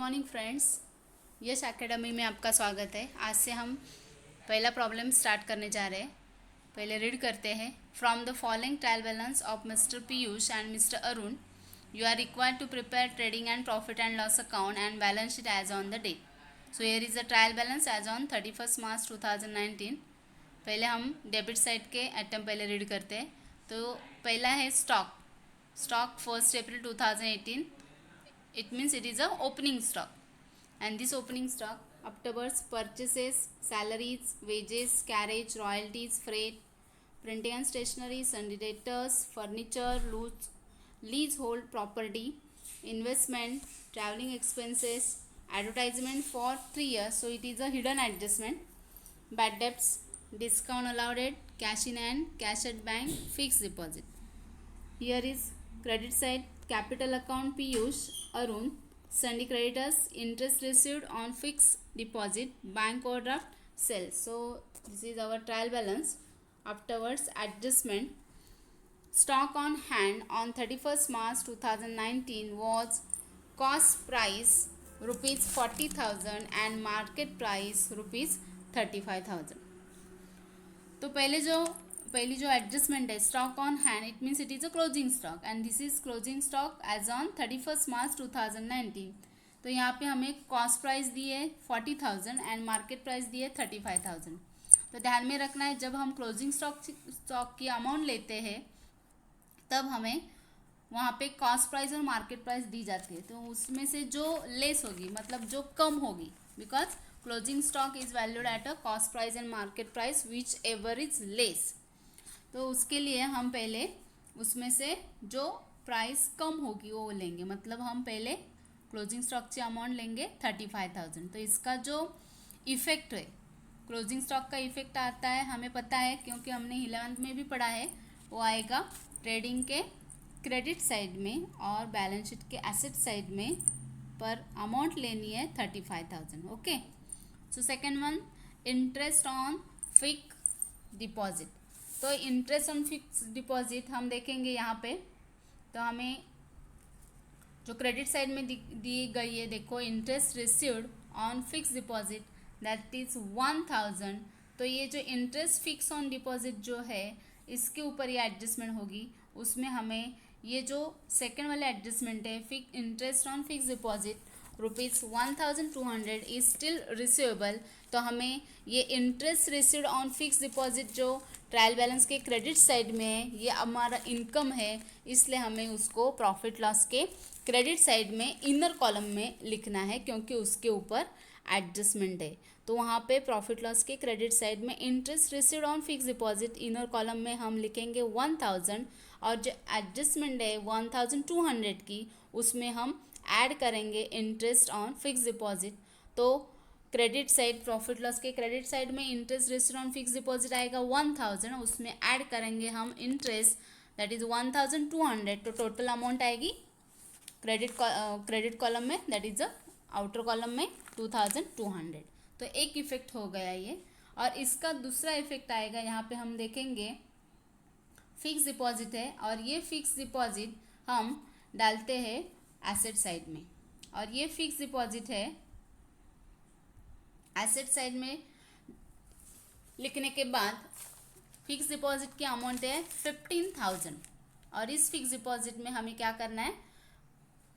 Morning friends, यश academy में आपका स्वागत है। आज से हम पहला प्रॉब्लम स्टार्ट करने जा रहे हैं। पहले रीड करते हैं। From the following trial balance of mister Piyush and mister Arun you are required to prepare trading and profit and loss account and balance sheet as on the date. So here is the trial balance as on 31 March 2019। पहले हम debit side के item पहले read करते हैं। तो पहला है stock 1 April 2018। It means it is a opening stock, and this opening stock afterwards purchases, salaries, wages, carriage, royalties, freight, printing and stationery, sundry debtors, furniture, leasehold property, investment, traveling expenses, advertisement for 3 years, so it is a hidden adjustment. Bad debts, discount allowed, cash in hand, cash at bank, fixed deposit. Here is credit side, capital account Piyush, Arun, sundry creditors, interest received on fixed deposit, bank overdraft, sales. So this is our trial balance. Afterwards adjustment. Stock on hand on 31st March 2019 was cost price rupees 40,000 and market price rupees 35,000. तो पहली जो adjustment है stock on hand, it means it is a closing stock and this is closing stock as on 31 March 2019। तो यहाँ पे हमें cost price दी है 40,000 and market price दी है 35,000। तो ध्यान में रखना है, जब हम क्लोजिंग स्टॉक की अमाउंट लेते हैं तब हमें वहाँ पे कॉस्ट प्राइस और मार्केट प्राइस दी जाती है। तो उसमें से जो लेस होगी, मतलब जो कम होगी, because closing stock is valued at a cost price and market price which ever is less. तो उसके लिए हम पहले उसमें से जो प्राइस कम होगी वो लेंगे, मतलब हम पहले क्लोजिंग स्टॉक की अमाउंट लेंगे 35,000। तो इसका जो इफेक्ट है, क्लोजिंग स्टॉक का इफेक्ट आता है, हमें पता है क्योंकि हमने 11th में भी पढ़ा है, वो आएगा ट्रेडिंग के क्रेडिट साइड में और बैलेंस शीट के एसेट साइड में, पर अमाउंट लेनी है 35,000। Okay. So second one, interest on fix deposit. तो इंटरेस्ट ऑन फिक्स डिपॉजिट हम देखेंगे यहाँ पे, तो हमें जो क्रेडिट साइड में दी गई है, देखो, interest received on fix deposit that is 1,000। तो ये जो इंटरेस्ट फिक्स ऑन डिपॉजिट जो है, इसके ऊपर ये एडजस्टमेंट होगी। उसमें हमें ये जो सेकेंड वाला एडजस्टमेंट है, interest on fix deposit ₹1,200 is still receivable. तो हमें ये interest received on fix deposit जो ट्रायल बैलेंस के क्रेडिट साइड में है, ये हमारा इनकम है, इसलिए हमें उसको प्रॉफिट लॉस के क्रेडिट साइड में इनर कॉलम में लिखना है, क्योंकि उसके ऊपर एडजस्टमेंट है। तो वहाँ पे प्रॉफिट लॉस के क्रेडिट साइड में interest received on fix deposit inner column में हम लिखेंगे 1,000, और जो एडजस्टमेंट है 1,200 की, उसमें हम ऐड करेंगे इंटरेस्ट ऑन फिक्स डिपॉजिट। तो क्रेडिट साइड, प्रॉफिट लॉस के क्रेडिट साइड में interest received on fix deposit आएगा 1,000, उसमें ऐड करेंगे हम इंटरेस्ट दैट इज 1,200। तो टोटल अमाउंट आएगी क्रेडिट कॉलम में, that is the outer column में 2,200। तो एक इफेक्ट हो गया ये। और इसका दूसरा इफेक्ट आएगा, यहाँ पे हम देखेंगे फिक्स डिपॉजिट है, और ये फिक्स डिपॉजिट हम डालते हैं एसेट साइड में, और ये फिक्स डिपॉजिट है एसेट साइड में लिखने के बाद फिक्स डिपॉजिट की अमाउंट है 15,000, और इस फिक्स डिपॉजिट में हमें क्या करना है,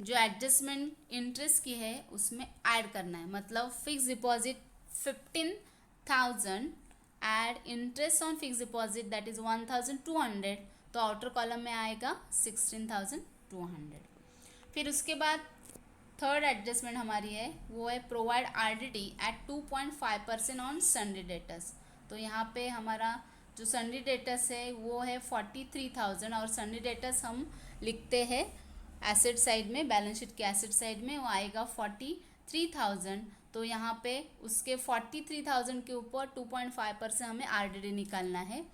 जो एडजस्टमेंट इंटरेस्ट की है उसमें ऐड करना है। मतलब fix deposit 15,000 add interest on fix deposit that is 1,200, तो आउटर कॉलम में आएगा 16,200। फिर उसके बाद थर्ड एडजस्टमेंट हमारी है, वो है provide RDD at 2.5% on sundry debtors. तो यहाँ पे हमारा जो सन्डे डेटर्स है वो है 43,000, और सन्डे डेटर्स हम लिखते हैं एसेट साइड में, बैलेंस शीट के एसेट साइड में, वो आएगा 43,000। तो यहाँ पे उसके 43,000 के ऊपर 2.5% हमें RDD निकालना है।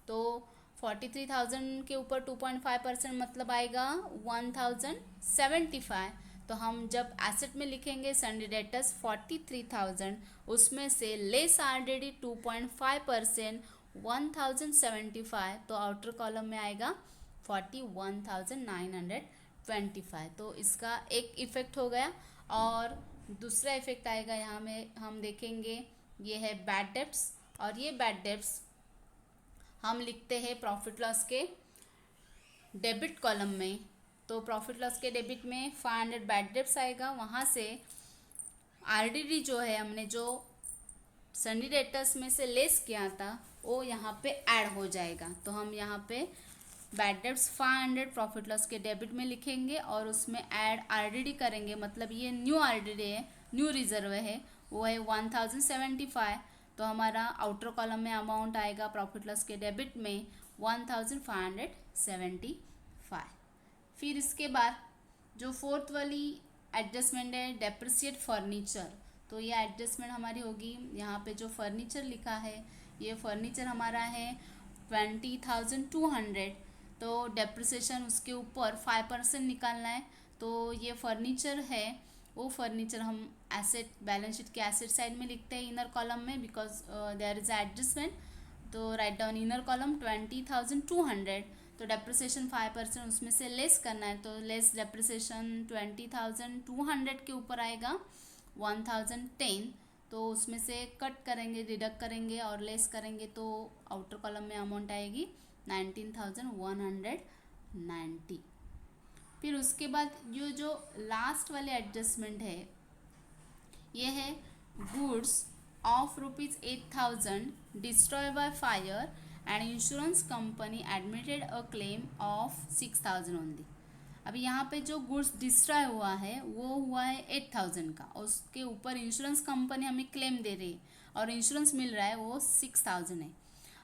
तो 43,000 के ऊपर 2.5% मतलब आएगा 1,075। तो हम जब एसेट में लिखेंगे सन्डे डेटर्स 43,000, उसमें से लेस RDD 2.5% 1,075, तो आउटर कॉलम में आएगा 41,925। तो इसका एक इफ़ेक्ट हो गया। और दूसरा इफेक्ट आएगा यहाँ में, हम देखेंगे ये है बैड डेब्ट्स, और ये बैड डेब्ट्स हम लिखते हैं प्रॉफिट लॉस के डेबिट कॉलम में। तो प्रॉफिट लॉस के डेबिट में 500 बैड डेब्ट्स आएगा, वहाँ से आरडीडी जो है हमने जो सन्नी डेटर्स में से लेस किया था वो यहाँ पे ऐड हो जाएगा। तो हम यहाँ पे बैड डेब्ट्स 500 प्रॉफिट लॉस के डेबिट में लिखेंगे और उसमें ऐड आरडीडी करेंगे, मतलब ये न्यू आरडीडी है, न्यू रिजर्व है, वो है 1075। तो हमारा आउटर कॉलम में अमाउंट आएगा प्रॉफिट लॉस के डेबिट में 1575। फिर इसके बाद जो फोर्थ वाली एडजस्टमेंट है डेप्रिसिएट फर्नीचर, तो ये एडजस्टमेंट हमारी होगी, यहाँ पे जो फर्नीचर लिखा है ये फर्नीचर हमारा है 20,200, तो डेप्रिसिएशन उसके ऊपर 5% निकालना है। तो ये फर्नीचर है, वो फर्नीचर हम एसेट बैलेंस शीट के एसेट साइड में लिखते हैं इनर कॉलम में, बिकॉज देयर इज एडजस्टमेंट। तो राइट डाउन इनर कॉलम 20,200, तो डेप्रिसिएशन 5% उसमें से लेस करना है, तो लेस डेप्रिसिएशन 20,200 के ऊपर आएगा 1010, तो उसमें से कट करेंगे, डिडक्ट करेंगे और लेस करेंगे, तो आउटर कॉलम में अमाउंट आएगी 19,190। फिर उसके बाद ये जो लास्ट वाले एडजस्टमेंट है ये है goods of ₹8,000 destroy by fire and insurance company admitted a claim of 6,000 only. अभी यहाँ पे जो गुड्स डिस्ट्रॉय हुआ है वो हुआ है 8,000 का, और उसके ऊपर इंश्योरेंस कंपनी हमें क्लेम दे रही है और इंश्योरेंस मिल रहा है वो 6,000 है।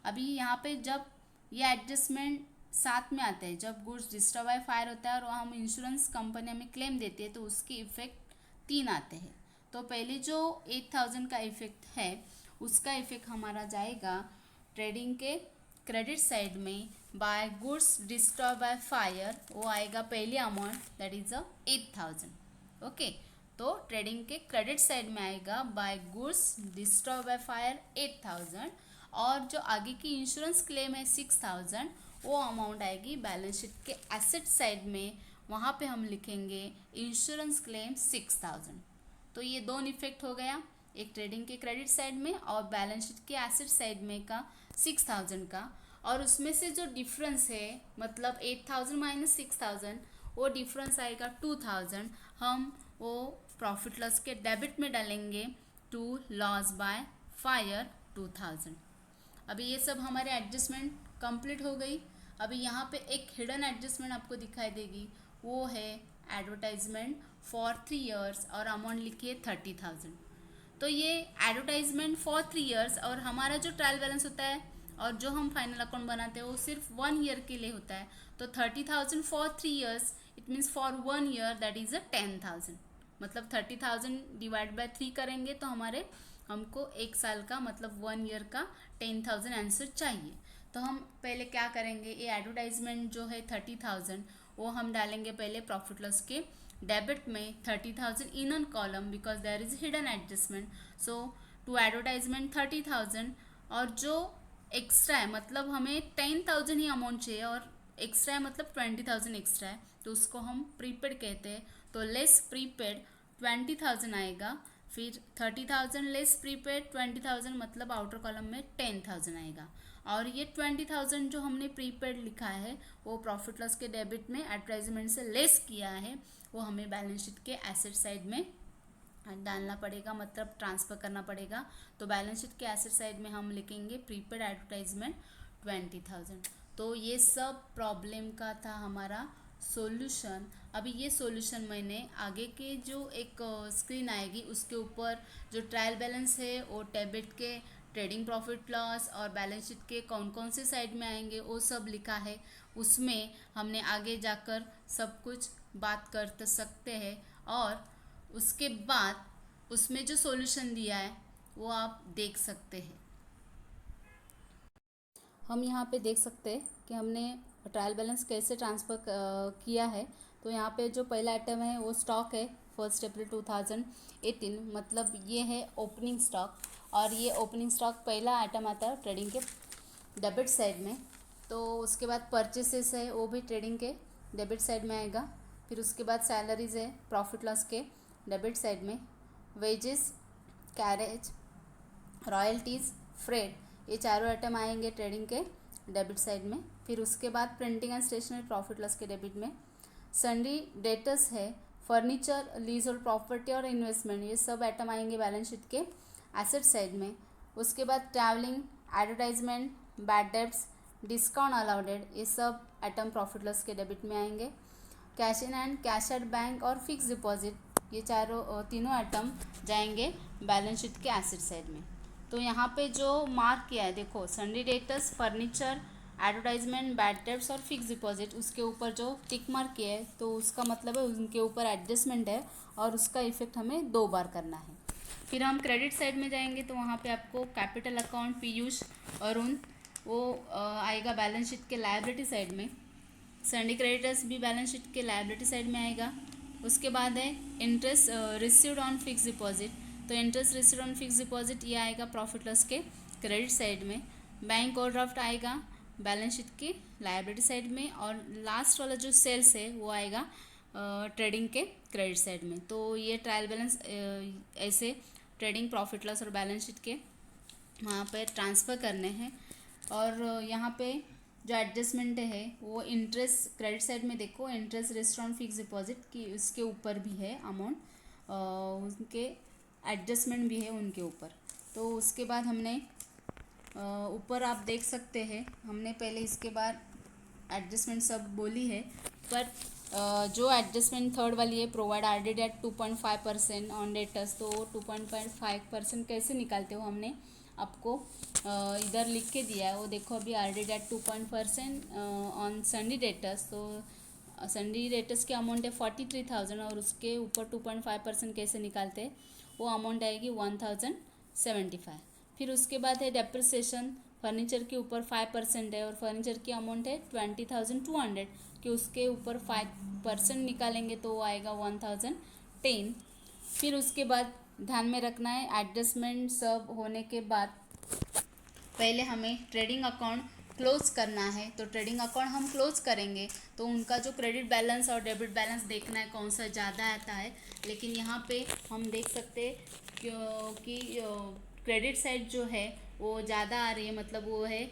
अभी यहाँ पे जब ये एडजस्टमेंट साथ में आते हैं, जब गुड्स डिस्ट्रॉय बाय फायर होता है और हम इंश्योरेंस कंपनी हमें क्लेम देती है, तो उसके इफेक्ट 3 आते हैं। तो पहले जो 8,000 का इफेक्ट है उसका इफेक्ट हमारा जाएगा ट्रेडिंग के क्रेडिट साइड में by goods destroy by fire, वो आएगा पहली अमाउंट दैट इज 8,000। ओके, तो ट्रेडिंग के क्रेडिट साइड में आएगा by goods destroy by fire 8,000, और जो आगे की इंश्योरेंस क्लेम है 6,000, वो अमाउंट आएगी बैलेंस शीट के एसेट साइड में, वहाँ पे हम लिखेंगे इंश्योरेंस क्लेम 6,000। तो ये दोनों इफेक्ट हो गया, एक ट्रेडिंग के क्रेडिट साइड में और बैलेंस शीट के एसेट साइड में का 6,000 का, और उसमें से जो डिफरेंस है मतलब 8,000 माइनस 6,000, वो डिफरेंस आएगा 2,000, हम वो प्रॉफिट लॉस के डेबिट में डालेंगे टू लॉस बाय फायर 2,000। अभी ये सब हमारे एडजस्टमेंट कंप्लीट हो गई। अभी यहाँ पे एक हिडन एडजस्टमेंट आपको दिखाई देगी, वो है एडवर्टाइजमेंट फॉर 3 ईयर्स और अमाउंट लिखिए 30,000। तो ये एडवर्टाइजमेंट फॉर 3 ईयर्स और हमारा जो ट्रायल बैलेंस होता है और जो हम फाइनल अकाउंट बनाते हैं वो सिर्फ 1 ईयर के लिए होता है। तो 30,000 for 3 years, it means for 1 year that is 10,000, मतलब 30,000 डिवाइड बाय 3 करेंगे तो हमको 1 साल का मतलब 1 ईयर का 10,000 आंसर चाहिए। तो हम पहले क्या करेंगे, ये एडवर्टाइजमेंट जो है 30,000 वो हम डालेंगे पहले प्रॉफिट लॉस के डेबिट में 30,000 in an column, because there is hidden adjustment. So to advertisement 30,000, और जो एक्स्ट्रा है मतलब हमें 10,000 ही अमाउंट चाहिए और एक्स्ट्रा है मतलब 20,000 एक्स्ट्रा है, तो उसको हम प्रीपेड कहते हैं। तो लेस प्रीपेड 20,000 आएगा, फिर 30,000 लेस प्रीपेड 20,000 मतलब आउटर कॉलम में 10,000 आएगा, और ये 20,000 जो हमने प्रीपेड लिखा है वो प्रॉफिट लॉस के डेबिट में एडवर्टाइजमेंट से लेस किया है, वो हमें बैलेंस शीट के एसेट साइड में डालना पड़ेगा, मतलब ट्रांसफ़र करना पड़ेगा। तो बैलेंस शीट के एसेट साइड में हम लिखेंगे प्रीपेड एडवर्टाइजमेंट 20,000। तो ये सब प्रॉब्लम का था हमारा सॉल्यूशन। अभी ये सॉल्यूशन मैंने आगे के जो एक स्क्रीन आएगी उसके ऊपर जो ट्रायल बैलेंस है वो डेबिट के ट्रेडिंग प्रॉफिट लॉस और बैलेंस शीट के कौन कौन से साइड में आएंगे वो सब लिखा है, उसमें हमने आगे जाकर सब कुछ बात कर सकते हैं। और उसके बाद उसमें जो सॉल्यूशन दिया है वो आप देख सकते हैं। हम यहाँ पे देख सकते हैं कि हमने ट्रायल बैलेंस कैसे ट्रांसफ़र किया है। तो यहाँ पे जो पहला आइटम है वो स्टॉक है 1 अप्रैल 2018, मतलब ये है ओपनिंग स्टॉक, और ये ओपनिंग स्टॉक पहला आइटम आता है ट्रेडिंग के डेबिट साइड में। तो उसके बाद परचेसेस है वो भी ट्रेडिंग के डेबिट साइड में आएगा। फिर उसके बाद सैलरीज है प्रॉफिट लॉस के डेबिट साइड में। वेजेस, कैरेज, रॉयल्टीज़, फ्रेड, ये चारों आइटम आएंगे ट्रेडिंग के डेबिट साइड में। फिर उसके बाद printing and stationery profit loss के डेबिट में। सन्डी डेटर्स है, फर्नीचर, लीज और प्रॉपर्टी और इन्वेस्टमेंट, ये सब आइटम आएंगे बैलेंस शीट के एसेट साइड में। उसके बाद travelling, advertisement, bad debts, discount allowed, ये सब आइटम प्रॉफिट लॉस के डेबिट में आएंगे। Cash in hand, cash at bank और फिक्स डिपॉजिट, ये तीनों आइटम जाएंगे बैलेंस शीट के एसेट साइड में। तो यहाँ पे जो मार्क किया है देखो, सन्डी debtors, furniture, advertisement, bad debts और फिक्स डिपॉजिट, उसके ऊपर जो टिक मार्क किया है तो उसका मतलब है उनके ऊपर एडजस्टमेंट है और उसका इफेक्ट हमें 2 बार करना है। फिर हम क्रेडिट साइड में जाएंगे तो वहाँ पे आपको कैपिटल अकाउंट, पीयूष, अरुण, वो आएगा बैलेंस शीट के लायबिलिटी साइड में। सन्डी क्रेडिटर्स भी बैलेंस शीट के लायबिलिटी साइड में आएगा। उसके बाद है interest received on fix deposit, तो interest received on fix deposit ये आएगा प्रॉफिट लॉस के क्रेडिट साइड में। बैंक ओवरड्राफ्ट आएगा बैलेंस शीट की लायबिलिटी साइड में। और लास्ट वाला जो सेल्स है वो आएगा ट्रेडिंग के क्रेडिट साइड में। तो ये ट्रायल बैलेंस ऐसे ट्रेडिंग, प्रॉफिट लॉस और बैलेंस शीट के वहाँ पे ट्रांसफ़र करने हैं। और यहाँ पे जो एडजस्टमेंट है वो इंटरेस्ट क्रेडिट साइड में देखो, इंटरेस्ट रेस्टोरेंट फिक्स डिपॉजिट की उसके ऊपर भी है अमाउंट, उनके एडजस्टमेंट भी है उनके ऊपर। तो उसके बाद हमने ऊपर आप देख सकते हैं, हमने पहले इसके बाद एडजस्टमेंट सब बोली है, पर जो एडजस्टमेंट थर्ड वाली है, provide RDD at 2.5% on debtors, तो 2.5% कैसे निकालते हो हमने आपको इधर लिख के दिया है, वो देखो अभी RDD at 2% on sundry debtors. तो सन्डी डेटर्स की अमाउंट है 43,000 और उसके ऊपर 2.5% कैसे निकालते हैं, वो अमाउंट आएगी 1,075। फिर उसके बाद है डेप्रिसिएशन, फर्नीचर के ऊपर 5% है और फर्नीचर की अमाउंट है 20,200 कि उसके ऊपर 5% निकालेंगे तो वो आएगा 1,010। फिर उसके बाद ध्यान में रखना है, एडजस्टमेंट सब होने के बाद पहले हमें ट्रेडिंग अकाउंट क्लोज करना है। तो ट्रेडिंग अकाउंट हम क्लोज करेंगे तो उनका जो क्रेडिट बैलेंस और डेबिट बैलेंस देखना है कौन सा ज़्यादा आता है। लेकिन यहाँ पे हम देख सकते कि क्रेडिट साइड जो है वो ज़्यादा आ रही है, मतलब वो है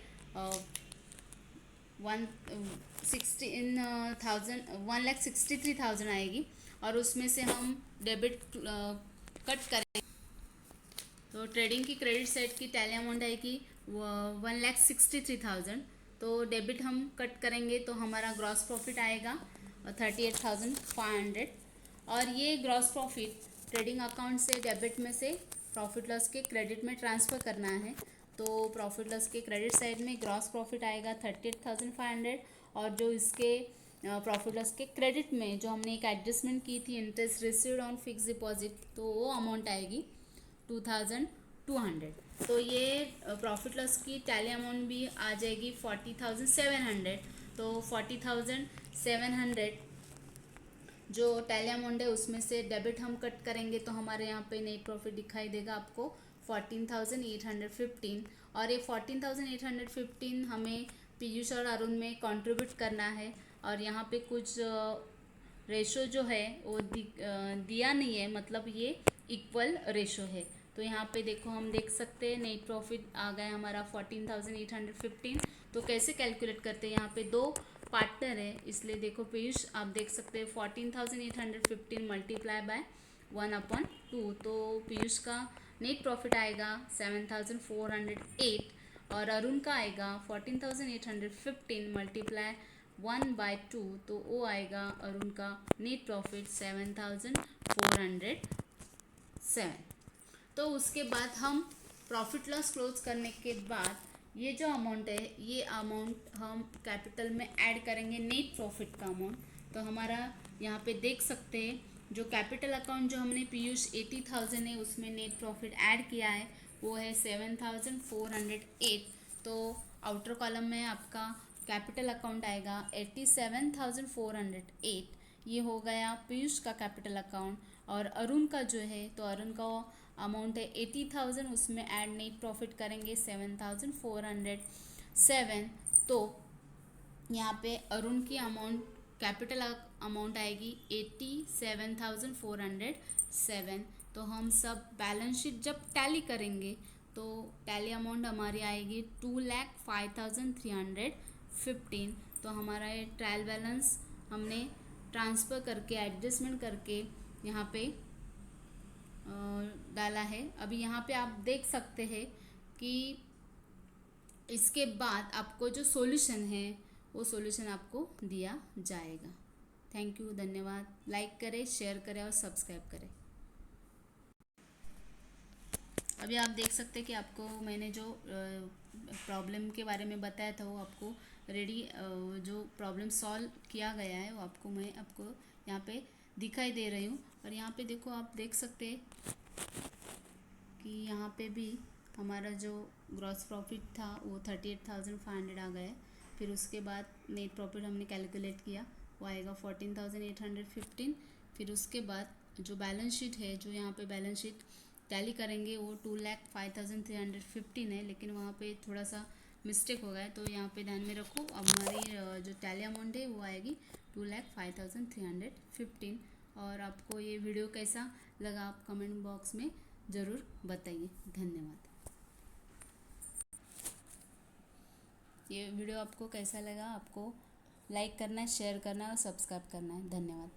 1,63,000 आएगी और उसमें से हम डेबिट कट करेंगे तो ट्रेडिंग की क्रेडिट साइड की टैली अमाउंट आएगी 1,63,000। तो डेबिट हम कट करेंगे तो हमारा ग्रॉस प्रॉफिट आएगा 38,500 और ये ग्रॉस प्रॉफिट ट्रेडिंग अकाउंट से डेबिट में से प्रॉफिट लॉस के क्रेडिट में ट्रांसफ़र करना है। तो प्रॉफिट लॉस के क्रेडिट साइड में ग्रॉस प्रॉफिट आएगा 38,500 और जो इसके प्रॉफिट लॉस के क्रेडिट में जो हमने एक एडजस्टमेंट की थी interest received on fix deposit, तो वो अमाउंट आएगी 2,200। तो ये प्रॉफिट लॉस की टैली अमाउंट भी आ जाएगी 40,700। तो 40,700 जो टैली अमाउंट है उसमें से डेबिट हम कट करेंगे तो हमारे यहाँ पे नेट प्रॉफिट दिखाई देगा आपको 14,815 और ये 14,815 हमें पीयूष और अरुण में कंट्रीब्यूट करना है। और यहाँ पे कुछ रेशो जो है वो दिया नहीं है, मतलब ये इक्वल रेशो है। तो यहाँ पे देखो हम देख सकते हैं नेट प्रॉफिट आ गया हमारा 14,815। तो कैसे कैलकुलेट करते हैं, यहाँ पे 2 पार्टनर है इसलिए देखो पीयूष आप देख सकते हैं 14,815 मल्टीप्लाई बाय 1/2, तो पीयूष का नेट प्रॉफिट आएगा 7,408 और अरुण का आएगा 14,815 मल्टीप्लाई 1/2, तो वो आएगा अरुण का नेट प्रॉफिट 7,407। तो उसके बाद हम प्रॉफिट लॉस क्लोज करने के बाद ये जो अमाउंट है ये अमाउंट हम कैपिटल में ऐड करेंगे नेट प्रॉफिट का अमाउंट। तो हमारा यहाँ पे देख सकते हैं जो कैपिटल अकाउंट जो हमने पीयूष 80,000 है उसमें नेट प्रॉफिट ऐड किया है वो है 7,408। तो आउटर कॉलम में आपका कैपिटल अकाउंट आएगा 87,408, ये हो गया पीयूष का कैपिटल अकाउंट। और अरुण का जो है तो अरुण का अमाउंट है 80,000, उसमें ऐड नेट प्रॉफिट करेंगे 7,407। तो यहाँ पे अरुण की कैपिटल अमाउंट आएगी 87,407। तो हम सब बैलेंस शीट जब टैली करेंगे तो टैली अमाउंट हमारी आएगी 2,05,315। तो हमारा ये ट्रायल बैलेंस हमने ट्रांसफ़र करके एडजस्टमेंट करके यहाँ पे डाला है। अभी यहाँ पे आप देख सकते हैं कि इसके बाद आपको जो सॉल्यूशन है वो सॉल्यूशन आपको दिया जाएगा। थैंक यू, धन्यवाद। लाइक करें, शेयर करें और सब्सक्राइब करें। अभी आप देख सकते हैं कि आपको मैंने जो प्रॉब्लम के बारे में बताया था वो आपको रेडी जो प्रॉब्लम सॉल्व किया गया है वो मैं आपको यहाँ पे दिखाई दे रही हूँ। और यहाँ पे देखो, आप देख सकते हैं कि यहाँ पे भी हमारा जो ग्रॉस प्रॉफिट था वो 38,500 आ गया है। फिर उसके बाद नेट प्रॉफिट हमने कैलकुलेट किया, वो आएगा 14,815। फिर उसके बाद जो बैलेंस शीट है, जो यहाँ पे बैलेंस शीट टैली करेंगे वो 2,05,315 है, लेकिन वहाँ पे थोड़ा सा मिस्टेक हो गया है, तो यहाँ पे ध्यान में रखो। अब हमारी जो टैली अमाउंट है वो आएगी 2,05,315। और आपको ये वीडियो कैसा लगा आप कमेंट बॉक्स में ज़रूर बताइए। धन्यवाद। ये वीडियो आपको कैसा लगा, आपको लाइक करना है, शेयर करना है और सब्सक्राइब करना है। धन्यवाद।